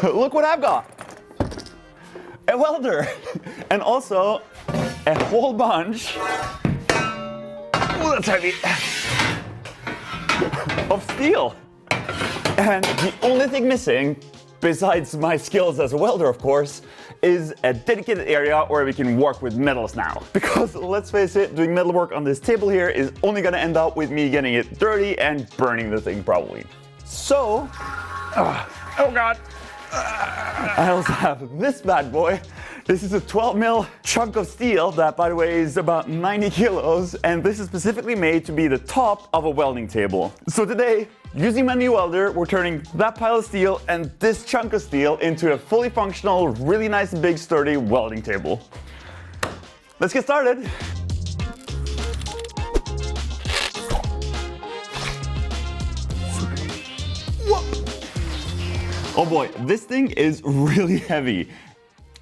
Look what I've got. A welder. And also a whole bunch, ooh, that's heavy, of steel. And the only thing missing, besides my skills as a welder, of course, is a dedicated area where we can work with metals now. Because let's face it, doing metal work on this table here is only gonna end up with me getting it dirty and burning the thing probably. So, oh God. I also have this bad boy. This is a 12 mil chunk of steel that, by the way, is about 90 kilos, and this is specifically made to be the top of a welding table. So today, using my new welder, we're turning that pile of steel and this chunk of steel into a fully functional, really nice, big, sturdy welding table. Let's get started. Oh boy, this thing is really heavy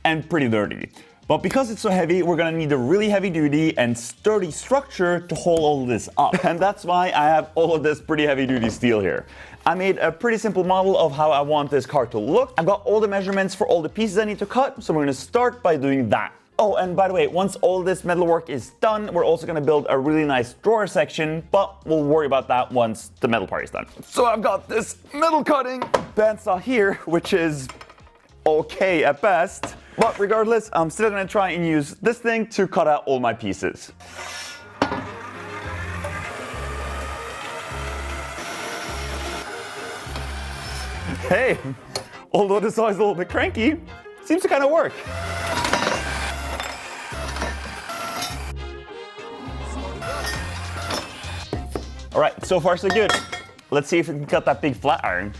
and pretty dirty. But because it's so heavy, we're gonna need a really heavy duty and sturdy structure to hold all this up. And that's why I have all of this pretty heavy duty steel here. I made a pretty simple model of how I want this car to look. I've got all the measurements for all the pieces I need to cut, so we're gonna start by doing that. Oh, and by the way, once all this metal work is done, we're also gonna build a really nice drawer section, but we'll worry about that once the metal part is done. So I've got this metal cutting bandsaw here, which is okay at best. But regardless, I'm still gonna try and use this thing to cut out all my pieces. Hey, although the saw is a little bit cranky, seems to kind of work. All right, so far so good. Let's see if we can cut that big flat iron.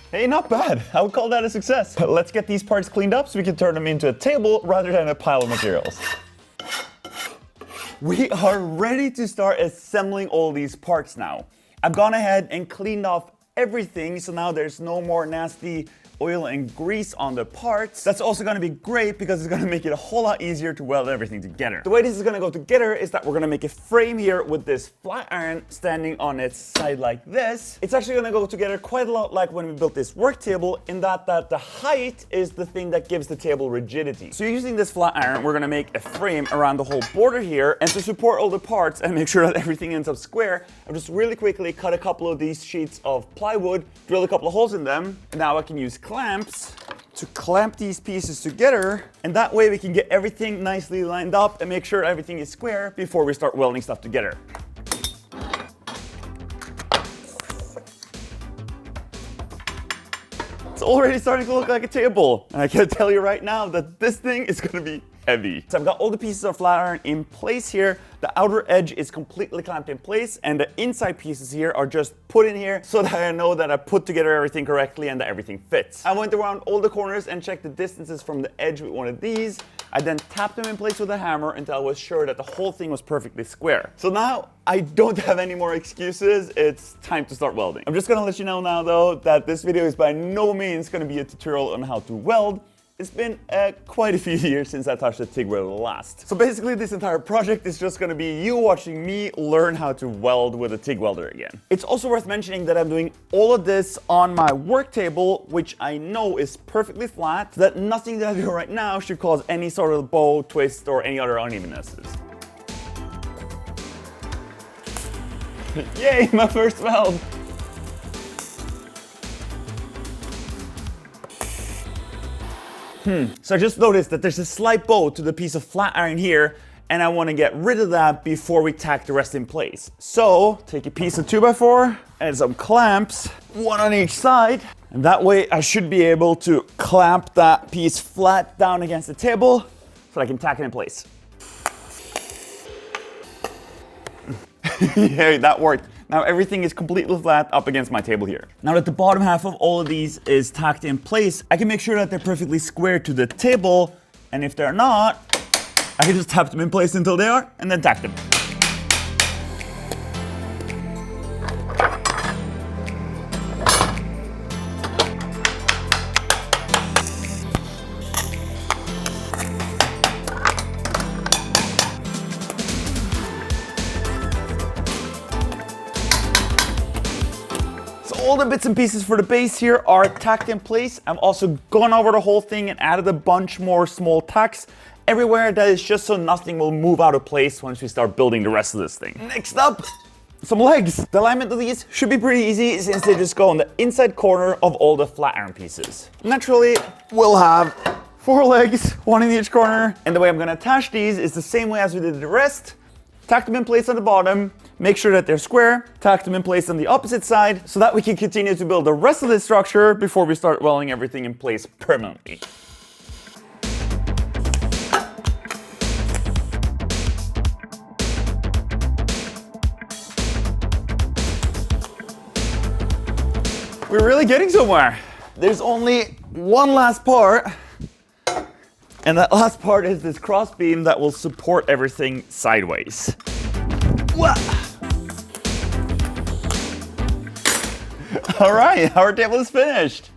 Hey, not bad. I would call that a success. Let's get these parts cleaned up so we can turn them into a table rather than a pile of materials. We are ready to start assembling all these parts now. I've gone ahead and cleaned off everything, so now there's no more nasty oil and grease on the parts. That's also gonna be great because it's gonna make it a whole lot easier to weld everything together. The way this is gonna go together is that we're gonna make a frame here with this flat iron standing on its side like this. It's actually gonna go together quite a lot like when we built this work table, in that the height is the thing that gives the table rigidity. So using this flat iron, we're gonna make a frame around the whole border here, and to support all the parts and make sure that everything ends up square, I'll just really quickly cut a couple of these sheets of plywood, drill a couple of holes in them, and now I can use clamps to clamp these pieces together, and that way we can get everything nicely lined up and make sure everything is square before we start welding stuff together. It's already starting to look like a table, and I can tell you right now that this thing is going to be heavy. So I've got all the pieces of flat iron in place here. The outer edge is completely clamped in place, and the inside pieces here are just put in here so that I know that I put together everything correctly and that everything fits. I went around all the corners and checked the distances from the edge with one of these. I then tapped them in place with a hammer until I was sure that the whole thing was perfectly square. So now I don't have any more excuses. It's time to start welding. I'm just gonna let you know now though that this video is by no means gonna be a tutorial on how to weld. It's been quite a few years since I touched a TIG welder last. So basically this entire project is just gonna be you watching me learn how to weld with a TIG welder again. It's also worth mentioning that I'm doing all of this on my work table, which I know is perfectly flat, so that nothing that I do right now should cause any sort of bow, twist, or any other unevennesses. Yay, my first weld! So I just noticed that there's a slight bow to the piece of flat iron here, and I want to get rid of that before we tack the rest in place. So take a piece of 2x4 and some clamps, one on each side, and that way I should be able to clamp that piece flat down against the table so I can tack it in place. Yeah, that worked. Now everything is completely flat up against my table here. Now that the bottom half of all of these is tacked in place, I can make sure that they're perfectly square to the table, and if they're not, I can just tap them in place until they are, and then tack them. all the bits and pieces for the base here are tacked in place. I've also gone over the whole thing and added a bunch more small tacks everywhere. That is just so nothing will move out of place once we start building the rest of this thing. Next up, some legs. The alignment of these should be pretty easy since they just go on the inside corner of all the flat iron pieces. Naturally, we'll have 4 legs, 1 in each corner. And the way I'm gonna attach these is the same way as we did the rest. Tack them in place on the bottom, make sure that they're square, tack them in place on the opposite side so that we can continue to build the rest of this structure before we start welding everything in place permanently. We're really getting somewhere. There's only one last part. And that last part is this cross beam that will support everything sideways. All right, our table is finished.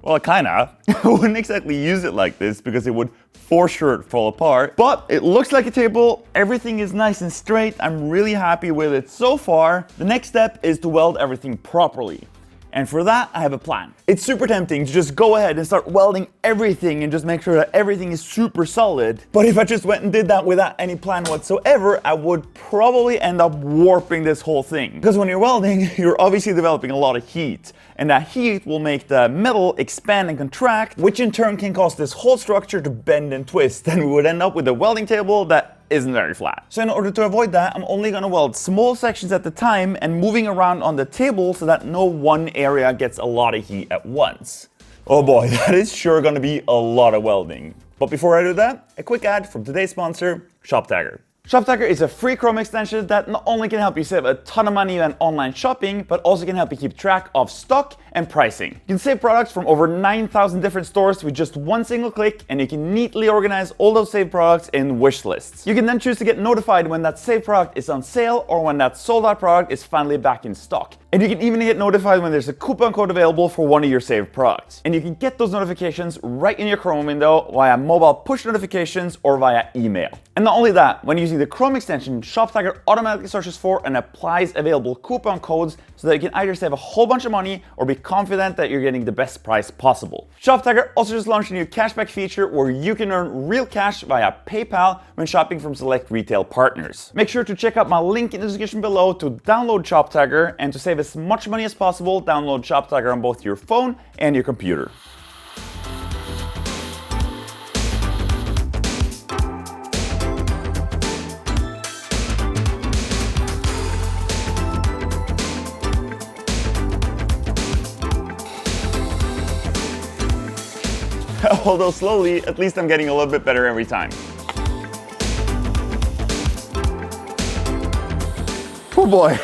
Well, kinda. I wouldn't exactly use it like this because it would for sure fall apart. But it looks like a table. Everything is nice and straight. I'm really happy with it so far. The next step is to weld everything properly. And for that, I have a plan. It's super tempting to just go ahead and start welding everything and just make sure that everything is super solid. But if I just went and did that without any plan whatsoever, I would probably end up warping this whole thing. Because when you're welding, you're obviously developing a lot of heat. And that heat will make the metal expand and contract, which in turn can cause this whole structure to bend and twist. And we would end up with a welding table that isn't very flat. So in order to avoid that, I'm only gonna weld small sections at the time and moving around on the table so that no one area gets a lot of heat at once. Oh boy, that is sure gonna be a lot of welding. But before I do that, a quick ad from today's sponsor, ShopTagger. ShopTagger is a free Chrome extension that not only can help you save a ton of money on online shopping, but also can help you keep track of stock and pricing. You can save products from over 9,000 different stores with just one single click, and you can neatly organize all those saved products in wish lists. You can then choose to get notified when that saved product is on sale or when that sold out product is finally back in stock. And you can even get notified when there's a coupon code available for one of your saved products. And you can get those notifications right in your Chrome window via mobile push notifications or via email. And not only that, when using the Chrome extension, ShopTagger automatically searches for and applies available coupon codes so that you can either save a whole bunch of money or be confident that you're getting the best price possible. ShopTagger also just launched a new cashback feature where you can earn real cash via PayPal when shopping from select retail partners. Make sure to check out my link in the description below to download ShopTagger, and to save as much money as possible, download ShopTagger on both your phone and your computer. Although slowly, at least I'm getting a little bit better every time. Oh boy,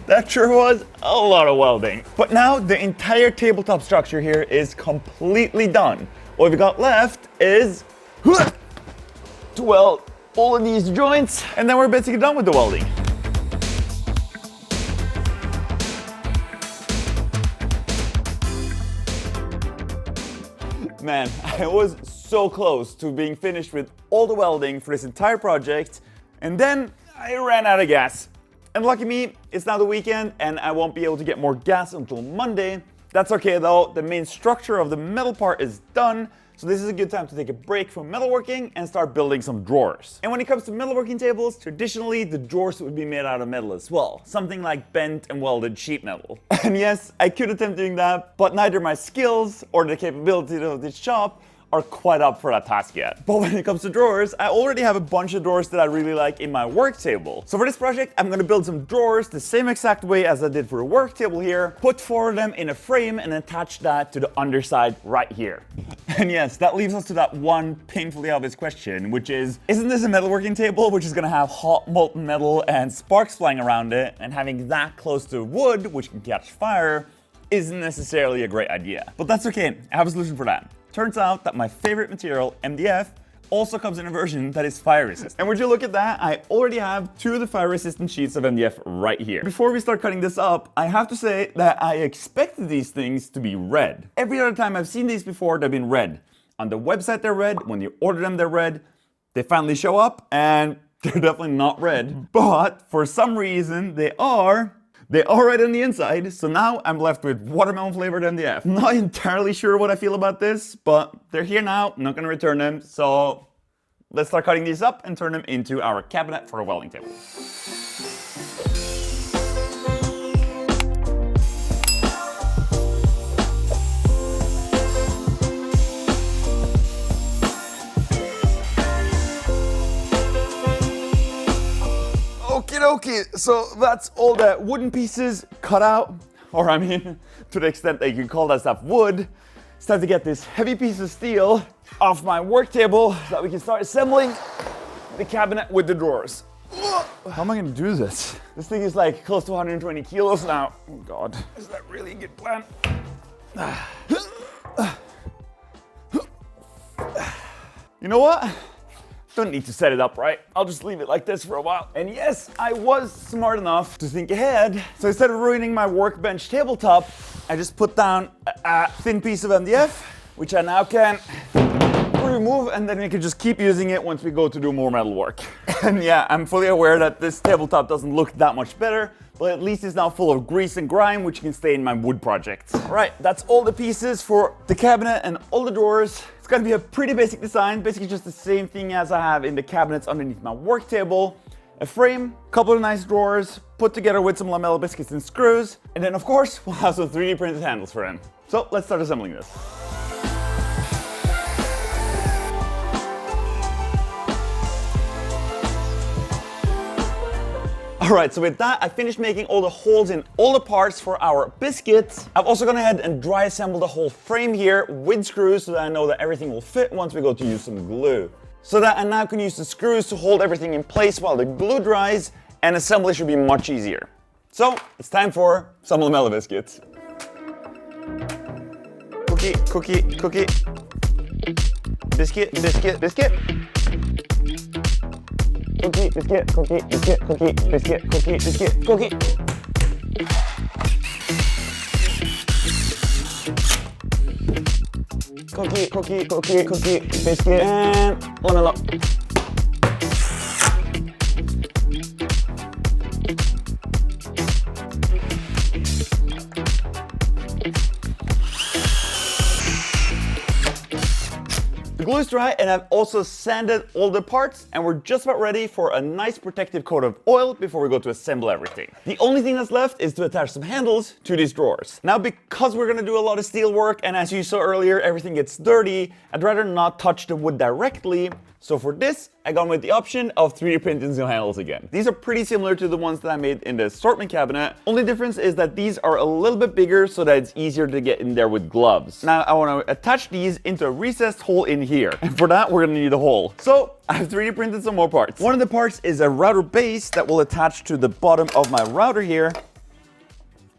that sure was a lot of welding. But now the entire tabletop structure here is completely done. What we've got left is to weld all of these joints, and then we're basically done with the welding. Man, I was so close to being finished with all the welding for this entire project, and then I ran out of gas. And lucky me, it's now the weekend and I won't be able to get more gas until Monday. That's okay though, the main structure of the metal part is done, so this is a good time to take a break from metalworking and start building some drawers. And when it comes to metalworking tables, traditionally the drawers would be made out of metal as well, something like bent and welded sheet metal. And yes, I could attempt doing that, but neither my skills or the capability of this shop are quite up for that task yet. But when it comes to drawers, I already have a bunch of drawers that I really like in my work table. So for this project, I'm gonna build some drawers the same exact way as I did for a work table here, put 4 of them in a frame and attach that to the underside right here. And yes, that leaves us to that one painfully obvious question, which is, isn't this a metalworking table which is gonna have hot molten metal and sparks flying around it, and having that close to wood, which can catch fire, isn't necessarily a great idea. But that's okay, I have a solution for that. Turns out that my favorite material, MDF, also comes in a version that is fire resistant. And would you look at that, I already have 2 of the fire resistant sheets of MDF right here. Before we start cutting this up, I have to say that I expected these things to be red. Every other time I've seen these before, they've been red. On the website they're red, when you order them they're red, they finally show up and they're definitely not red. But for some reason they are They are right on the inside, so now I'm left with watermelon flavored MDF. Not entirely sure what I feel about this, but they're here now. I'm not gonna return them, so let's start cutting these up and turn them into our cabinet for a welding table. Okie dokie, so that's all the wooden pieces cut out, or I mean, to the extent that you can call that stuff wood. It's time to get this heavy piece of steel off my work table so that we can start assembling the cabinet with the drawers. How am I gonna do this? This thing is like close to 120 kilos now. Oh God, is that really a good plan? You know what? Don't need to set it up right. I'll just leave it like this for a while. And yes, I was smart enough to think ahead. So instead of ruining my workbench tabletop, I just put down a thin piece of MDF, which I now can remove, and then we can just keep using it once we go to do more metal work. And yeah, I'm fully aware that this tabletop doesn't look that much better, but at least it's now full of grease and grime, which can stay in my wood projects. All right, that's all the pieces for the cabinet and all the drawers. It's gonna be a pretty basic design, basically just the same thing as I have in the cabinets underneath my work table. A frame, a couple of nice drawers, put together with some lamella biscuits and screws, and then of course, we'll have some 3D printed handles for them. So let's start assembling this. Alright, so with that, I finished making all the holes in all the parts for our biscuits. I've also gone ahead and dry assembled the whole frame here with screws so that I know that everything will fit once we go to use some glue. So that I now can use the screws to hold everything in place while the glue dries, and assembly should be much easier. So, it's time for some lamella biscuits. Cookie, cookie, cookie. Biscuit, biscuit, biscuit. Cookie, biscuit, cookie, biscuit, cookie, biscuit, cookie, biscuit, cookie. Cookie, cookie, cookie, cookie, biscuit, and lamella. The glue is dry, and I've also sanded all the parts, and we're just about ready for a nice protective coat of oil before we go to assemble everything. The only thing that's left is to attach some handles to these drawers. Now, because we're gonna do a lot of steel work, and as you saw earlier, everything gets dirty, I'd rather not touch the wood directly. So for this, I gone with the option of 3D printing some handles again. These are pretty similar to the ones that I made in the assortment cabinet. Only difference is that these are a little bit bigger so that it's easier to get in there with gloves. Now I want to attach these into a recessed hole in here. And for that, we're gonna need a hole. So I've 3D printed some more parts. One of the parts is a router base that will attach to the bottom of my router here.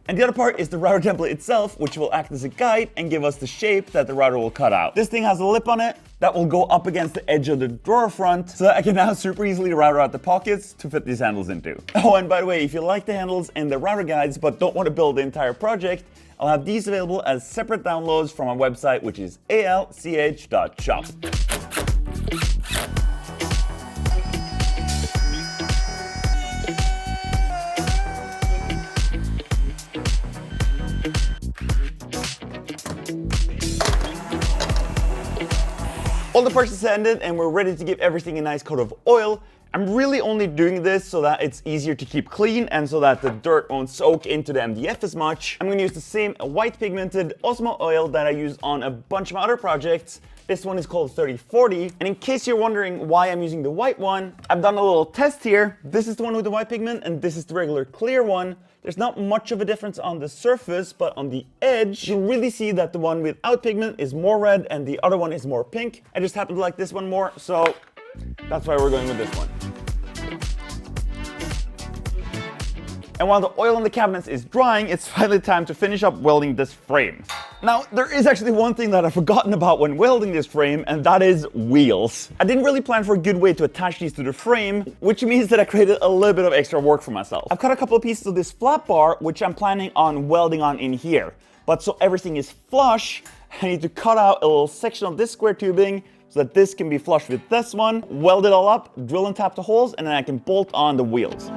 And the other part is the router template itself, which will act as a guide and give us the shape that the router will cut out. This thing has a lip on it that will go up against the edge of the drawer front, so that I can now super easily router out the pockets to fit these handles into. Oh, and by the way, if you like the handles and the router guides but don't want to build the entire project, I'll have these available as separate downloads from my website, which is alch.shop. All the parts are sanded and we're ready to give everything a nice coat of oil. I'm really only doing this so that it's easier to keep clean and so that the dirt won't soak into the MDF as much. I'm going to use the same white pigmented Osmo oil that I use on a bunch of other projects. This one is called 3040. And in case you're wondering why I'm using the white one, I've done a little test here. This is the one with the white pigment and this is the regular clear one. There's not much of a difference on the surface, but on the edge, you'll really see that the one without pigment is more red and the other one is more pink. I just happen to like this one more, so that's why we're going with this one. And while the oil on the cabinets is drying, it's finally time to finish up welding this frame. Now, there is actually one thing that I've forgotten about when welding this frame, and that is wheels. I didn't really plan for a good way to attach these to the frame, which means that I created a little bit of extra work for myself. I've cut a couple of pieces of this flat bar, which I'm planning on welding on in here. But so everything is flush, I need to cut out a little section of this square tubing so that this can be flush with this one, weld it all up, drill and tap the holes, and then I can bolt on the wheels.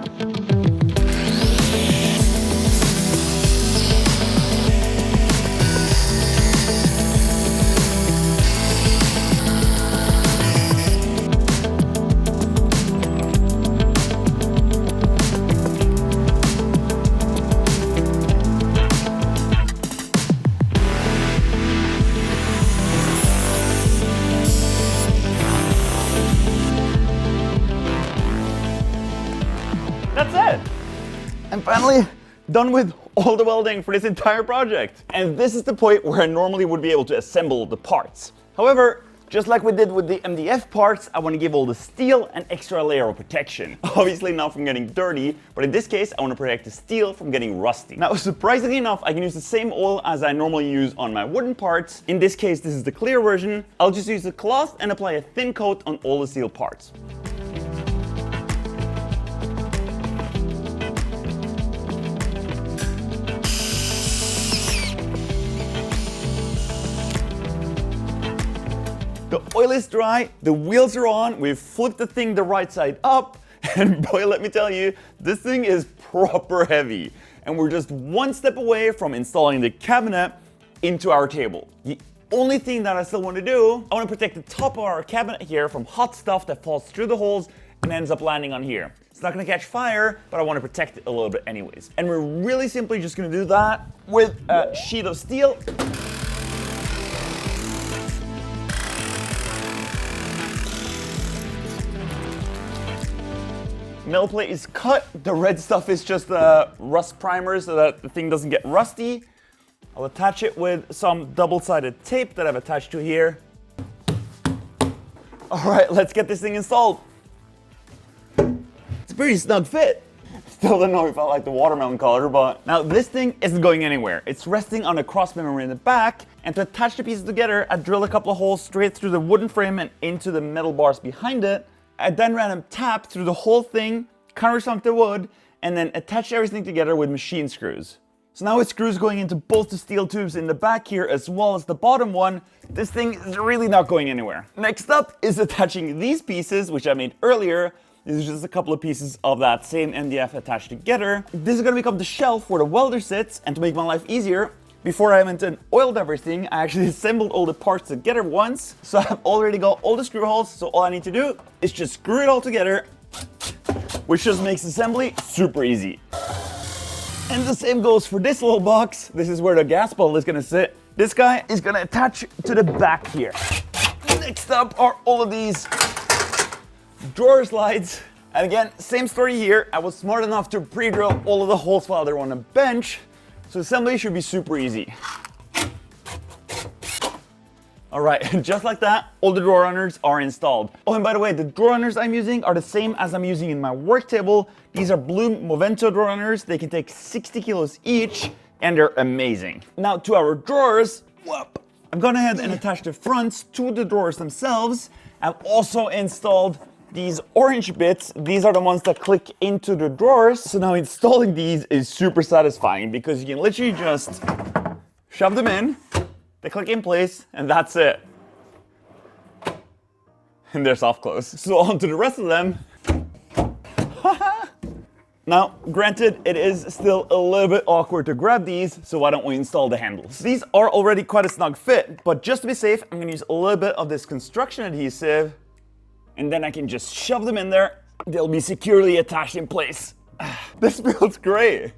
I'm finally done with all the welding for this entire project. And this is the point where I normally would be able to assemble the parts. However, just like we did with the MDF parts, I want to give all the steel an extra layer of protection. Obviously not from getting dirty, but in this case, I want to protect the steel from getting rusty. Now, surprisingly enough, I can use the same oil as I normally use on my wooden parts. In this case, this is the clear version. I'll just use the cloth and apply a thin coat on all the steel parts. The oil is dry, the wheels are on, we've flipped the thing the right side up, and boy, let me tell you, this thing is proper heavy. And we're just one step away from installing the cabinet into our table. The only thing that I still want to do, I want to protect the top of our cabinet here from hot stuff that falls through the holes and ends up landing on here. It's not going to catch fire, but I want to protect it a little bit anyways. And we're really simply just going to do that with a sheet of steel. Metal plate is cut. The red stuff is just rust primer so that the thing doesn't get rusty. I'll attach it with some double-sided tape that I've attached to here. All right, let's get this thing installed. It's a pretty snug fit. Still don't know if I like the watermelon color, but now this thing isn't going anywhere. It's resting on a cross member in the back, and to attach the pieces together, I drilled a couple of holes straight through the wooden frame and into the metal bars behind it. I then ran a tap through the whole thing, countersunk the wood, and then attached everything together with machine screws. So now with screws going into both the steel tubes in the back here as well as the bottom one, this thing is really not going anywhere. Next up is attaching these pieces, which I made earlier. These are just a couple of pieces of that same MDF attached together. This is going to become the shelf where the welder sits, and to make my life easier, before I went and oiled everything, I actually assembled all the parts together once. So I've already got all the screw holes, so all I need to do is just screw it all together, which just makes assembly super easy. And the same goes for this little box. This is where the gas bottle is gonna sit. This guy is gonna attach to the back here. Next up are all of these drawer slides. And again, same story here. I was smart enough to pre-drill all of the holes while they're on a bench. So assembly should be super easy. All right, just like that, all the drawer runners are installed. Oh, and by the way, the drawer runners I'm using are the same as I'm using in my work table. These are blue Movento drawer runners. They can take 60 kilos each, and they're amazing. Now to our drawers, I've gone ahead and attached the fronts to the drawers themselves. I've also installed these orange bits. These are the ones that click into the drawers. So now installing these is super satisfying because you can literally just shove them in, they click in place, and that's it. And they're soft close. So on to the rest of them. Now, granted, it is still a little bit awkward to grab these, so why don't we install the handles? These are already quite a snug fit, but just to be safe, I'm gonna use a little bit of this construction adhesive, and then I can just shove them in there. They'll be securely attached in place. This feels great.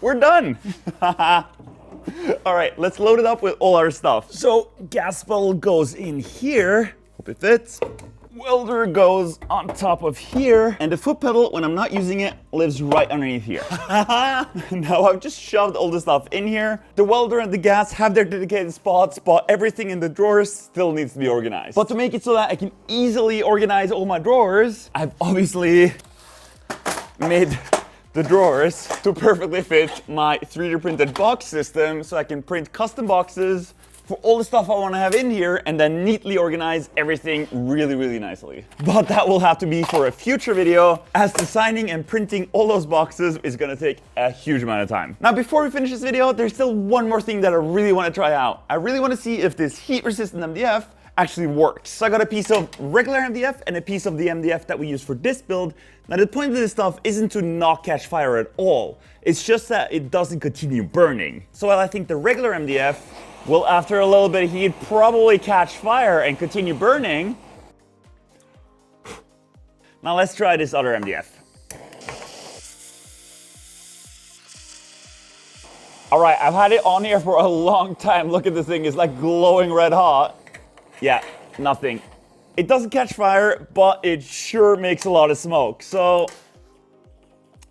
We're done. All right, let's load it up with all our stuff. So gas bottle goes in here. Hope it fits. Welder goes on top of here, and the foot pedal, when I'm not using it, lives right underneath here. Now I've just shoved all the stuff in here. The welder and the gas have their dedicated spots, but everything in the drawers still needs to be organized. But to make it so that I can easily organize all my drawers, I've obviously made the drawers to perfectly fit my 3D printed box system, so I can print custom boxes for all the stuff I want to have in here and then neatly organize everything really, really nicely. But that will have to be for a future video, as designing and printing all those boxes is going to take a huge amount of time. Now, before we finish this video, there's still one more thing that I really want to try out. I really want to see if this heat resistant MDF actually works. So I got a piece of regular MDF and a piece of the MDF that we use for this build. Now the point of this stuff isn't to not catch fire at all. It's just that it doesn't continue burning. So while I think the regular MDF will, after a little bit of heat, probably catch fire and continue burning. Now let's try this other MDF. All right, I've had it on here for a long time. Look at this thing, it's like glowing red hot. Yeah, nothing. It doesn't catch fire, but it sure makes a lot of smoke. So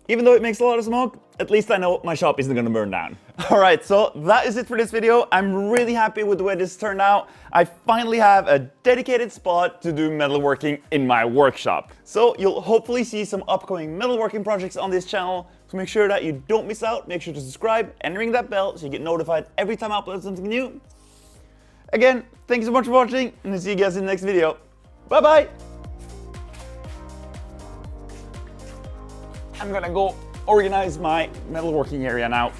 Even though it makes a lot of smoke, at least I know my shop isn't gonna burn down. All right, so that is it for this video. I'm really happy with the way this turned out. I finally have a dedicated spot to do metalworking in my workshop. So you'll hopefully see some upcoming metalworking projects on this channel. So make sure that you don't miss out. Make sure to subscribe and ring that bell so you get notified every time I upload something new. Again, thank you so much for watching, and I'll see you guys in the next video. Bye bye! I'm gonna go organize my metalworking area now.